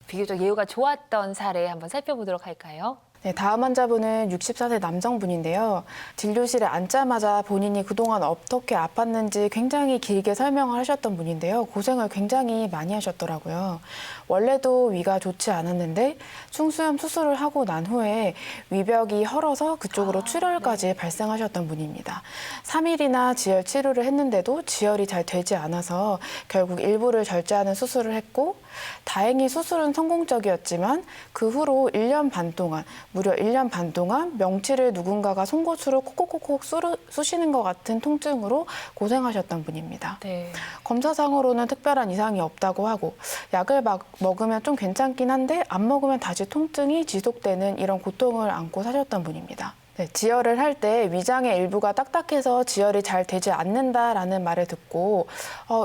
비교적 예후가 좋았던 사례 한번 살펴보도록 할까요? 네, 다음 환자분은 64세 남성분인데요. 진료실에 앉자마자 본인이 그동안 어떻게 아팠는지 굉장히 길게 설명을 하셨던 분인데요. 고생을 굉장히 많이 하셨더라고요. 원래도 위가 좋지 않았는데 충수염 수술을 하고 난 후에 위벽이 헐어서 그쪽으로 출혈까지 발생하셨던 분입니다. 3일이나 지혈 치료를 했는데도 지혈이 잘 되지 않아서 결국 일부를 절제하는 수술을 했고, 다행히 수술은 성공적이었지만 그 후로 1년 반 동안, 무려 1년 반 동안 명치를 누군가가 송곳으로 콕콕콕콕 쑤시는 것 같은 통증으로 고생하셨던 분입니다. 네. 검사상으로는 특별한 이상이 없다고 하고, 약을 먹으면 좀 괜찮긴 한데 안 먹으면 다시 통증이 지속되는 이런 고통을 안고 사셨던 분입니다. 네, 지혈을 할 때 위장의 일부가 딱딱해서 지혈이 잘 되지 않는다라는 말을 듣고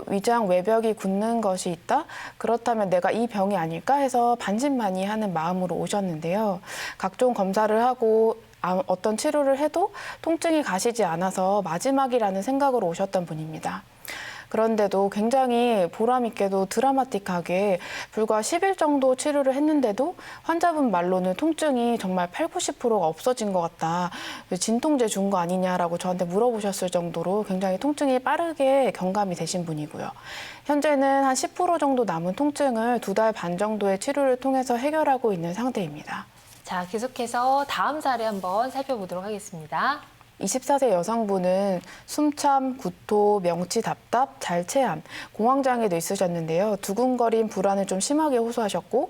위장 외벽이 굳는 것이 있다? 그렇다면 내가 이 병이 아닐까 해서 반신반의하는 마음으로 오셨는데요. 각종 검사를 하고 어떤 치료를 해도 통증이 가시지 않아서 마지막이라는 생각으로 오셨던 분입니다. 그런데도 굉장히 보람있게도 드라마틱하게 불과 10일 정도 치료를 했는데도 환자분 말로는 통증이 정말 80~90%가 없어진 것 같다. 진통제 준 거 아니냐라고 저한테 물어보셨을 정도로 굉장히 통증이 빠르게 경감이 되신 분이고요. 현재는 한 10% 정도 남은 통증을 2달 반 정도의 치료를 통해서 해결하고 있는 상태입니다. 자, 계속해서 다음 사례 한번 살펴보도록 하겠습니다. 24세 여성분은 숨참, 구토, 명치 답답, 잘체함, 공황장애도 있으셨는데요. 두근거림, 불안을 좀 심하게 호소하셨고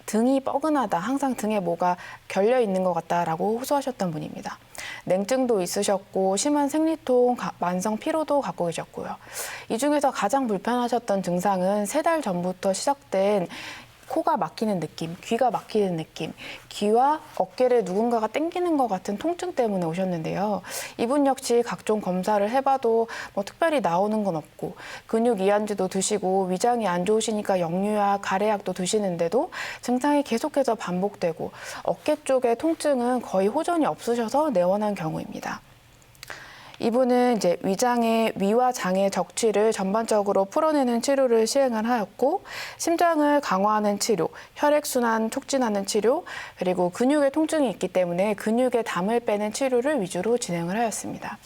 등이 뻐근하다, 항상 등에 뭐가 결려 있는 것 같다라고 호소하셨던 분입니다. 냉증도 있으셨고 심한 생리통, 만성 피로도 갖고 계셨고요. 이 중에서 가장 불편하셨던 증상은 3달 전부터 시작된 코가 막히는 느낌, 귀가 막히는 느낌, 귀와 어깨를 누군가가 당기는 것 같은 통증 때문에 오셨는데요. 이분 역시 각종 검사를 해봐도 특별히 나오는 건 없고, 근육 이완제도 드시고 위장이 안 좋으시니까 역류약, 가래약도 드시는데도 증상이 계속해서 반복되고 어깨 쪽의 통증은 거의 호전이 없으셔서 내원한 경우입니다. 이분은 이제 위장의 위와 장의 적취를 전반적으로 풀어내는 치료를 시행을 하였고, 심장을 강화하는 치료, 혈액순환 촉진하는 치료, 그리고 근육의 통증이 있기 때문에 근육의 담을 빼는 치료를 위주로 진행을 하였습니다.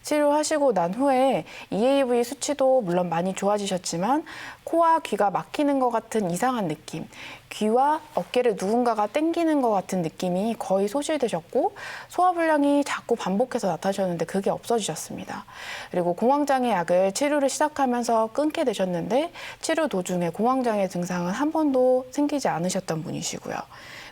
치료하시고 난 후에 EAV 수치도 물론 많이 좋아지셨지만 코와 귀가 막히는 것 같은 이상한 느낌, 귀와 어깨를 누군가가 당기는 것 같은 느낌이 거의 소실되셨고 소화불량이 자꾸 반복해서 나타나셨는데 그게 없어지셨습니다. 그리고 공황장애 약을 치료를 시작하면서 끊게 되셨는데 치료 도중에 공황장애 증상은 한 번도 생기지 않으셨던 분이시고요.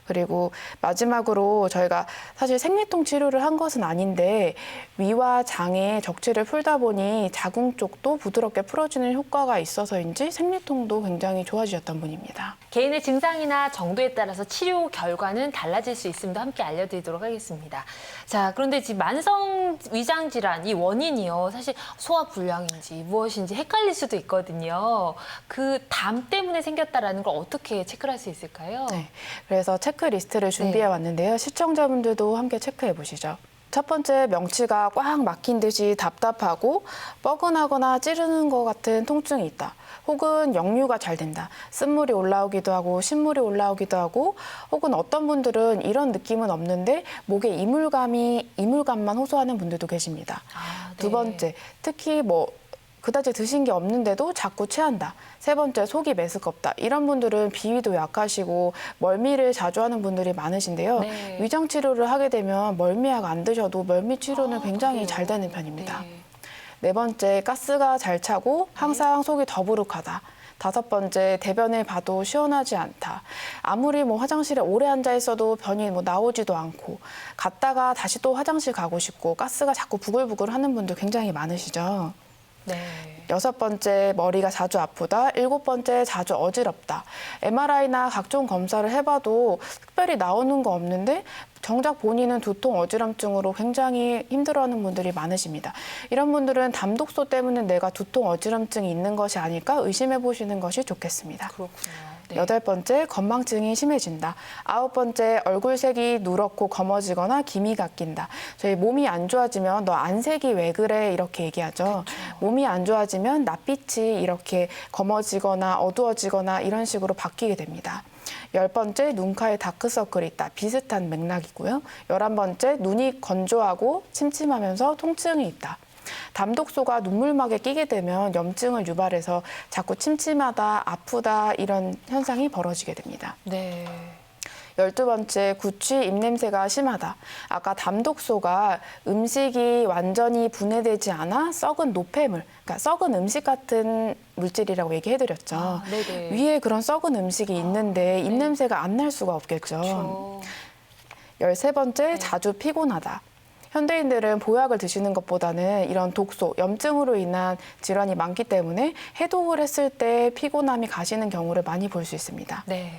그리고 마지막으로 저희가 사실 생리통 치료를 한 것은 아닌데 위와 장의 적취를 풀다 보니 자궁 쪽도 부드럽게 풀어주는 효과가 있어서인지 생리통도 굉장히 좋아지셨던 분입니다. 개인의 증상이나 정도에 따라서 치료 결과는 달라질 수 있음도 함께 알려드리도록 하겠습니다. 자, 그런데 지금 만성 위장 질환 이 원인이요. 사실 소화불량인지 무엇인지 헷갈릴 수도 있거든요. 그 담 때문에 생겼다라는 걸 어떻게 체크할 수 있을까요? 네, 그래서 체크리스트를 준비해 왔는데요. 시청자분들도 함께 체크해 보시죠. 첫 번째, 명치가 꽉 막힌 듯이 답답하고 뻐근하거나 찌르는 것 같은 통증이 있다. 혹은 역류가 잘 된다. 쓴물이 올라오기도 하고 신물이 올라오기도 하고, 혹은 어떤 분들은 이런 느낌은 없는데 목에 이물감만 호소하는 분들도 계십니다. 두 번째, 특히 그다지 드신 게 없는데도 자꾸 체한다. 세 번째, 속이 메스껍다. 이런 분들은 비위도 약하시고 멀미를 자주 하는 분들이 많으신데요. 위장 치료를 하게 되면 멀미약 안 드셔도 멀미 치료는 굉장히 잘 되는 편입니다. 네 번째, 가스가 잘 차고 항상 속이 더부룩하다. 다섯 번째, 대변을 봐도 시원하지 않다. 아무리 화장실에 오래 앉아 있어도 변이 나오지도 않고, 갔다가 다시 또 화장실 가고 싶고 가스가 자꾸 부글부글 하는 분들 굉장히 많으시죠. 네. 여섯 번째, 머리가 자주 아프다. 일곱 번째, 자주 어지럽다. MRI나 각종 검사를 해봐도 특별히 나오는 거 없는데 정작 본인은 두통, 어지럼증으로 굉장히 힘들어하는 분들이 많으십니다. 이런 분들은 담독소 때문에 내가 두통, 어지럼증이 있는 것이 아닐까 의심해 보시는 것이 좋겠습니다. 그렇군요. 네. 여덟 번째, 건망증이 심해진다. 아홉 번째, 얼굴색이 누렇고 검어지거나 기미가 낀다. 저희 몸이 안 좋아지면 너 안색이 왜 그래 이렇게 얘기하죠. 몸이 안 좋아지면 낯빛이 이렇게 검어지거나 어두워지거나 이런 식으로 바뀌게 됩니다. 10번째, 눈가에 다크서클이 있다. 비슷한 맥락이고요. 11번째, 눈이 건조하고 침침하면서 통증이 있다. 담독소가 눈물막에 끼게 되면 염증을 유발해서 자꾸 침침하다, 아프다 이런 현상이 벌어지게 됩니다. 네. 12번째, 구취, 입냄새가 심하다. 아까 담독소가 음식이 완전히 분해되지 않아 썩은 노폐물, 그러니까 썩은 음식 같은 물질이라고 얘기해드렸죠. 아, 네네. 위에 그런 썩은 음식이 있는데 입냄새가 안 날 수가 없겠죠. 그렇죠. 13번째, 자주 피곤하다. 현대인들은 보약을 드시는 것보다는 이런 독소, 염증으로 인한 질환이 많기 때문에 해독을 했을 때 피곤함이 가시는 경우를 많이 볼 수 있습니다. 네.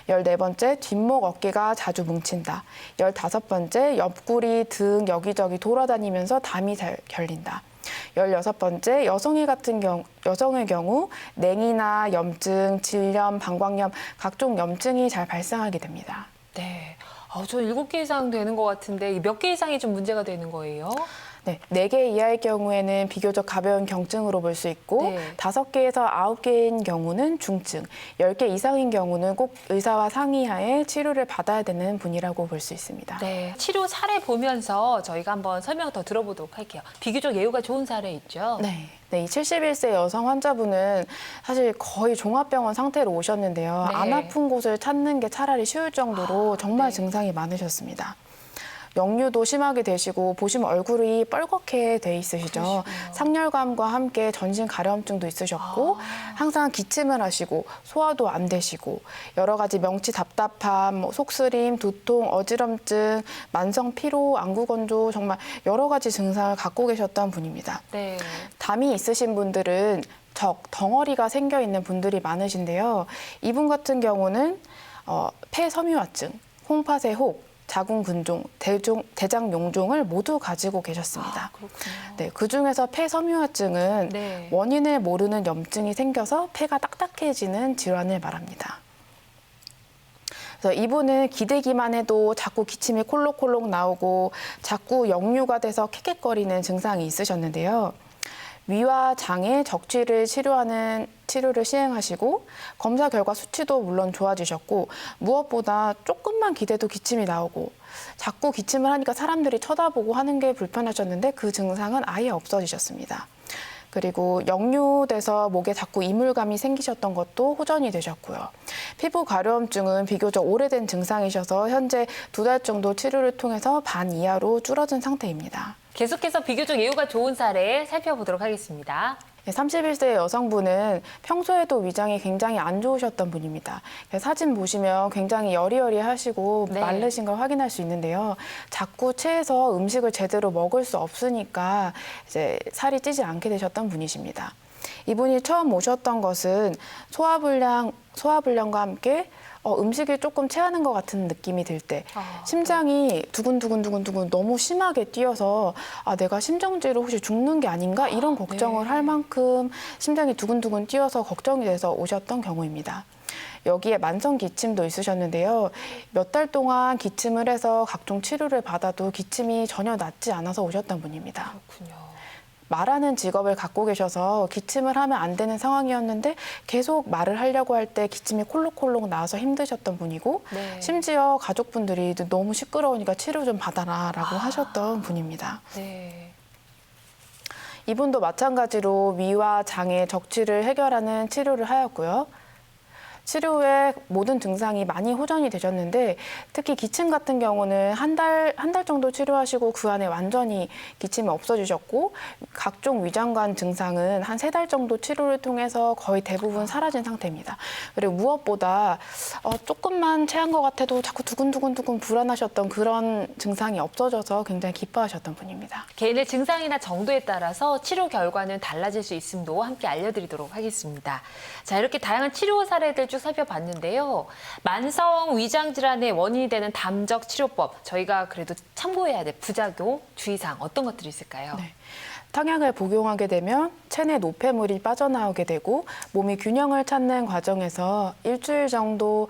14번째, 뒷목 어깨가 자주 뭉친다. 15번째, 옆구리 등 여기저기 돌아다니면서 담이 잘 결린다. 16번째, 여성의 경우 냉이나 염증, 질염, 방광염, 각종 염증이 잘 발생하게 됩니다. 네. 저 7개 이상 되는 것 같은데 몇 개 이상이 좀 문제가 되는 거예요? 네, 4개 이하의 경우에는 비교적 가벼운 경증으로 볼 수 있고 네. 5개에서 9개인 경우는 중증, 10개 이상인 경우는 꼭 의사와 상의하에 치료를 받아야 되는 분이라고 볼 수 있습니다. 네. 치료 사례 보면서 저희가 한번 설명 더 들어보도록 할게요. 비교적 예후가 좋은 사례 있죠? 네. 이 71세 여성 환자분은 사실 거의 종합병원 상태로 오셨는데요. 네. 안 아픈 곳을 찾는 게 차라리 쉬울 정도로 정말 네. 증상이 많으셨습니다. 역류도 심하게 되시고 보시면 얼굴이 뻘겋게 돼 있으시죠. 그러시군요. 상열감과 함께 전신 가려움증도 있으셨고 항상 기침을 하시고 소화도 안 되시고 여러 가지 명치 답답함, 속쓰림, 두통, 어지럼증, 만성 피로, 안구 건조 정말 여러 가지 증상을 갖고 계셨던 분입니다. 네. 담이 있으신 분들은 덩어리가 생겨 있는 분들이 많으신데요. 이분 같은 경우는 폐섬유화증, 홍파세 혹, 자궁근종, 대장 용종을 모두 가지고 계셨습니다. 그렇군요. 네, 그중에서 폐섬유화증은 네. 원인을 모르는 염증이 생겨서 폐가 딱딱해지는 질환을 말합니다. 그래서 이분은 기대기만 해도 자꾸 기침이 콜록콜록 나오고 자꾸 역류가 돼서 킥킥거리는 증상이 있으셨는데요. 위와 장의 적취를 치료하는 치료를 시행하시고 검사 결과 수치도 물론 좋아지셨고 무엇보다 조금만 기대도 기침이 나오고 자꾸 기침을 하니까 사람들이 쳐다보고 하는 게 불편하셨는데 그 증상은 아예 없어지셨습니다. 그리고 역류돼서 목에 자꾸 이물감이 생기셨던 것도 호전이 되셨고요. 피부 가려움증은 비교적 오래된 증상이셔서 현재 2달 정도 치료를 통해서 반 이하로 줄어든 상태입니다. 계속해서 비교적 예후가 좋은 사례 살펴보도록 하겠습니다. 31세 여성분은 평소에도 위장이 굉장히 안 좋으셨던 분입니다. 사진 보시면 굉장히 여리여리하시고 네. 마르신 걸 확인할 수 있는데요. 자꾸 체해서 음식을 제대로 먹을 수 없으니까 이제 살이 찌지 않게 되셨던 분이십니다. 이분이 처음 오셨던 것은 소화불량과 함께 음식이 조금 체하는 것 같은 느낌이 들 때 심장이 두근두근 너무 심하게 뛰어서 내가 심정지로 혹시 죽는 게 아닌가 이런 걱정을 네. 할 만큼 심장이 두근두근 뛰어서 걱정이 돼서 오셨던 경우입니다. 여기에 만성 기침도 있으셨는데요. 몇 달 동안 기침을 해서 각종 치료를 받아도 기침이 전혀 낫지 않아서 오셨던 분입니다. 그렇군요. 말하는 직업을 갖고 계셔서 기침을 하면 안 되는 상황이었는데 계속 말을 하려고 할 때 기침이 콜록콜록 나와서 힘드셨던 분이고 네. 심지어 가족분들이 너무 시끄러우니까 치료 좀 받아라라고 하셨던 분입니다. 네. 이분도 마찬가지로 위와 장의 적취를 해결하는 치료를 하였고요. 치료 후에 모든 증상이 많이 호전이 되셨는데 특히 기침 같은 경우는 한 달 정도 치료하시고 그 안에 완전히 기침이 없어지셨고 각종 위장관 증상은 한 3달 정도 치료를 통해서 거의 대부분 사라진 상태입니다. 그리고 무엇보다 조금만 체한 것 같아도 자꾸 두근두근 불안하셨던 그런 증상이 없어져서 굉장히 기뻐하셨던 분입니다. 개인의 증상이나 정도에 따라서 치료 결과는 달라질 수 있음도 함께 알려드리도록 하겠습니다. 자, 이렇게 다양한 치료 사례들 쭉 살펴봤는데요. 만성 위장 질환의 원인이 되는 담적 치료법, 저희가 그래도 참고해야 될 부작용, 주의사항 어떤 것들이 있을까요? 네. 탕약을 복용하게 되면 체내 노폐물이 빠져나오게 되고 몸이 균형을 찾는 과정에서 일주일 정도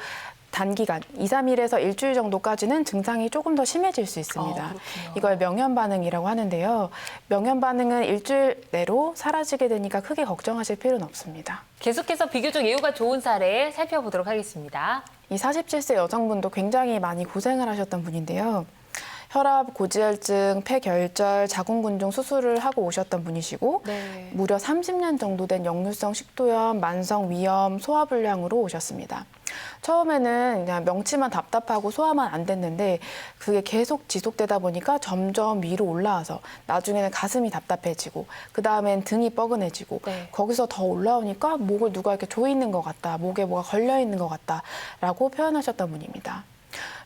단기간 2, 3일에서 일주일 정도까지는 증상이 조금 더 심해질 수 있습니다. 그렇군요. 이걸 명현 반응이라고 하는데요. 명현 반응은 일주일 내로 사라지게 되니까 크게 걱정하실 필요는 없습니다. 계속해서 비교적 예후가 좋은 사례 살펴보도록 하겠습니다. 이 47세 여성분도 굉장히 많이 고생을 하셨던 분인데요. 혈압, 고지혈증, 폐결절, 자궁근종 수술을 하고 오셨던 분이시고 네. 무려 30년 정도 된 역류성 식도염, 만성 위염, 소화불량으로 오셨습니다. 처음에는 그냥 명치만 답답하고 소화만 안 됐는데 그게 계속 지속되다 보니까 점점 위로 올라와서 나중에는 가슴이 답답해지고 그 다음엔 등이 뻐근해지고 네. 거기서 더 올라오니까 목을 누가 이렇게 조이는 것 같다, 목에 뭐가 걸려 있는 것 같다라고 표현하셨던 분입니다.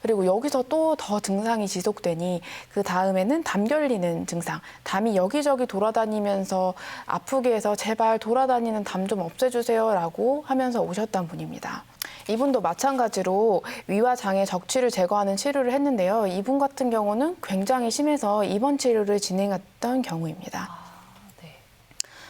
그리고 여기서 또 더 증상이 지속되니 그 다음에는 담 결리는 증상, 담이 여기저기 돌아다니면서 아프게 해서 제발 돌아다니는 담 좀 없애주세요라고 하면서 오셨던 분입니다. 이분도 마찬가지로 위와 장의 적취를 제거하는 치료를 했는데요. 이분 같은 경우는 굉장히 심해서 입원 치료를 진행했던 경우입니다. 네.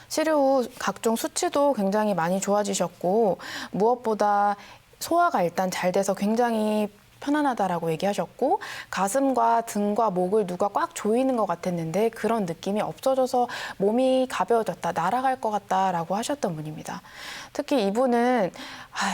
치료 후 각종 수치도 굉장히 많이 좋아지셨고 무엇보다 소화가 일단 잘 돼서 굉장히 편안하다라고 얘기하셨고 가슴과 등과 목을 누가 꽉 조이는 것 같았는데 그런 느낌이 없어져서 몸이 가벼워졌다, 날아갈 것 같다라고 하셨던 분입니다. 특히 이분은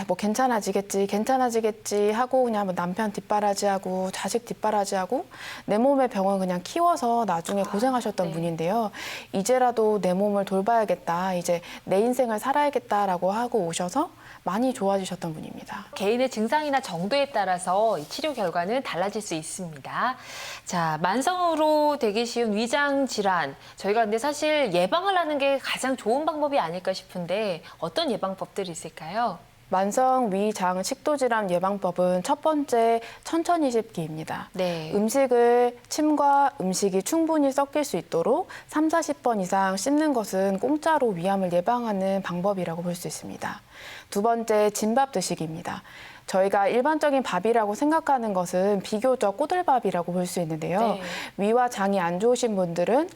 뭐 괜찮아지겠지 하고 그냥 뭐 남편 뒷바라지하고 자식 뒷바라지하고 내 몸의 병은 그냥 키워서 나중에 고생하셨던 네. 분인데요. 이제라도 내 몸을 돌봐야겠다, 이제 내 인생을 살아야겠다라고 하고 오셔서 많이 좋아지셨던 분입니다. 개인의 증상이나 정도에 따라서 이 치료 결과는 달라질 수 있습니다. 자, 만성으로 되기 쉬운 위장 질환. 저희가 근데 사실 예방을 하는 게 가장 좋은 방법이 아닐까 싶은데 어떤 예방법들이 있을까요? 만성 위장 식도질환 예방법은 첫 번째 천천히 씹기입니다. 네. 음식을 침과 음식이 충분히 섞일 수 있도록 3, 40번 이상 씹는 것은 공짜로 위암을 예방하는 방법이라고 볼 수 있습니다. 두 번째 진밥 드시기입니다. 저희가 일반적인 밥이라고 생각하는 것은 비교적 꼬들밥이라고 볼 수 있는데요. 네. 위와 장이 안 좋으신 분들은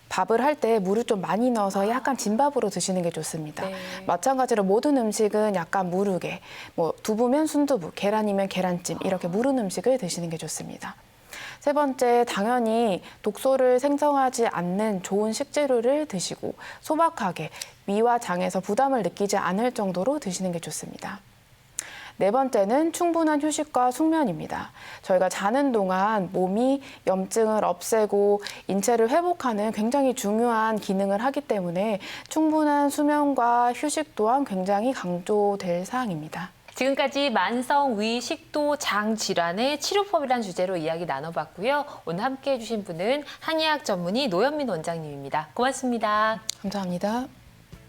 밥을 할 때 물을 좀 많이 넣어서 약간 진밥으로 드시는 게 좋습니다. 네. 마찬가지로 모든 음식은 약간 무르게, 뭐 두부면 순두부, 계란이면 계란찜 이렇게 무른 음식을 드시는 게 좋습니다. 세 번째, 당연히 독소를 생성하지 않는 좋은 식재료를 드시고 소박하게 위와 장에서 부담을 느끼지 않을 정도로 드시는 게 좋습니다. 네 번째는 충분한 휴식과 숙면입니다. 저희가 자는 동안 몸이 염증을 없애고 인체를 회복하는 굉장히 중요한 기능을 하기 때문에 충분한 수면과 휴식 또한 굉장히 강조될 사항입니다. 지금까지 만성 위, 식도, 장 질환의 치료법이라는 주제로 이야기 나눠봤고요. 오늘 함께해 주신 분은 한의학 전문의 노현민 원장님입니다. 고맙습니다. 감사합니다.